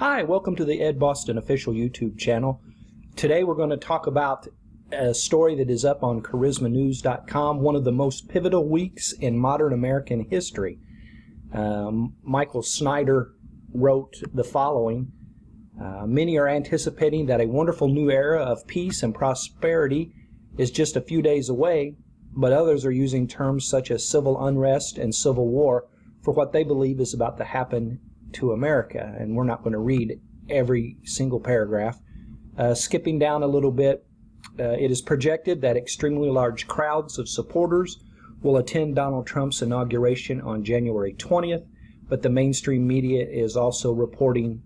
Hi, welcome to the Ed Boston official YouTube channel. Today we're going to talk about a story that is up on charismanews.com, one of the most pivotal weeks in modern American history. Michael Snyder wrote the following. Many are anticipating that a wonderful new era of peace and prosperity is just a few days away, but others are using terms such as civil unrest and civil war for what they believe is about to happen to America. And we're not going to read every single paragraph. Skipping down a little bit, it is projected that extremely large crowds of supporters will attend Donald Trump's inauguration on January 20th, but the mainstream media is also reporting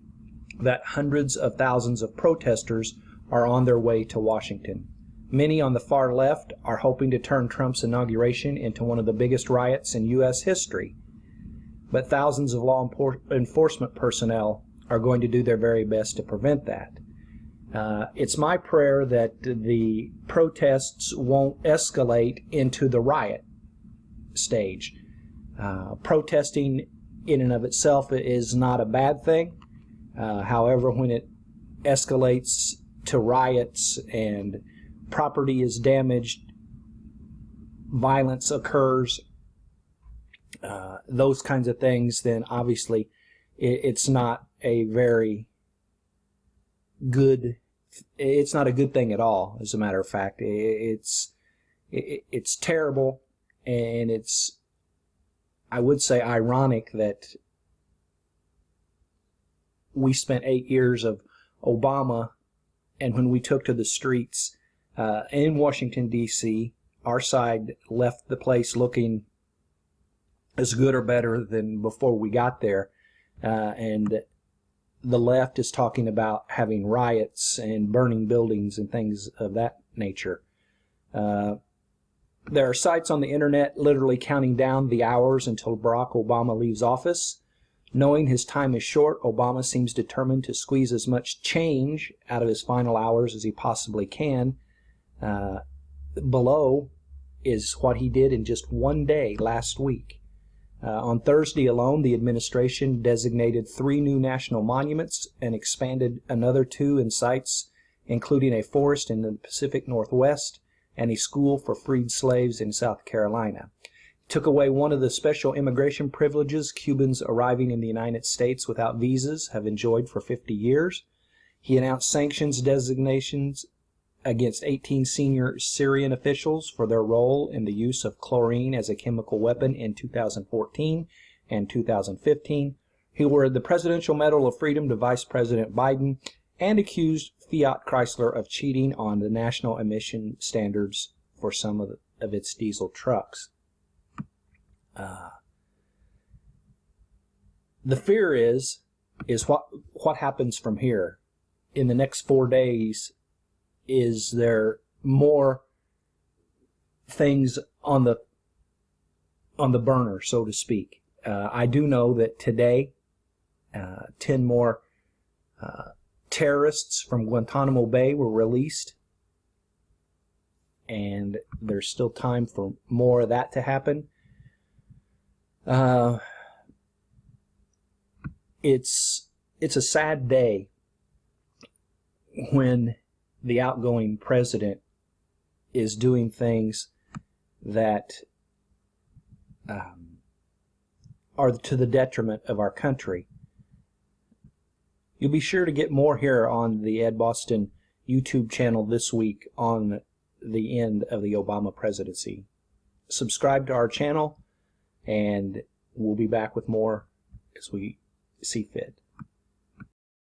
that hundreds of thousands of protesters are on their way to Washington. Many on the far left are hoping to turn Trump's inauguration into one of the biggest riots in U.S. history. But thousands of law enforcement personnel are going to do their very best to prevent that. It's my prayer that the protests won't escalate into the riot stage. Protesting in and of itself is not a bad thing. However, when it escalates to riots and property is damaged, violence occurs, those kinds of things, then obviously it's not a very good, it's not a good thing at all. As a matter of fact, it's terrible, and it's, I would say, ironic that we spent 8 years of Obama, and when we took to the streets in Washington, D.C., our side left the place looking as good or better than before we got there, and the left is talking about having riots and burning buildings and things of that nature. There are sites on the internet literally counting down the hours until Barack Obama leaves office. Knowing his time is short, Obama seems determined to squeeze as much change out of his final hours as he possibly can. Below is what he did in just one day last week. On Thursday alone, the administration designated 3 new national monuments and expanded another 2 in sites, including a forest in the Pacific Northwest and a school for freed slaves in South Carolina. Took away one of the special immigration privileges Cubans arriving in the United States without visas have enjoyed for 50 years. He announced sanctions designations against 18 senior Syrian officials for their role in the use of chlorine as a chemical weapon in 2014 and 2015. He awarded the Presidential Medal of Freedom to Vice President Biden and accused Fiat Chrysler of cheating on the national emission standards for some of its diesel trucks. The fear is what happens from here. In the next 4 days, is there more things on the burner, so to speak? I do know that today 10 more terrorists from Guantanamo Bay were released, and there's still time for more of that to happen. It's a sad day when the outgoing president is doing things that are to the detriment of our country. You'll be sure to get more here on the Ed Boston YouTube channel this week on the end of the Obama presidency. Subscribe to our channel, and we'll be back with more as we see fit.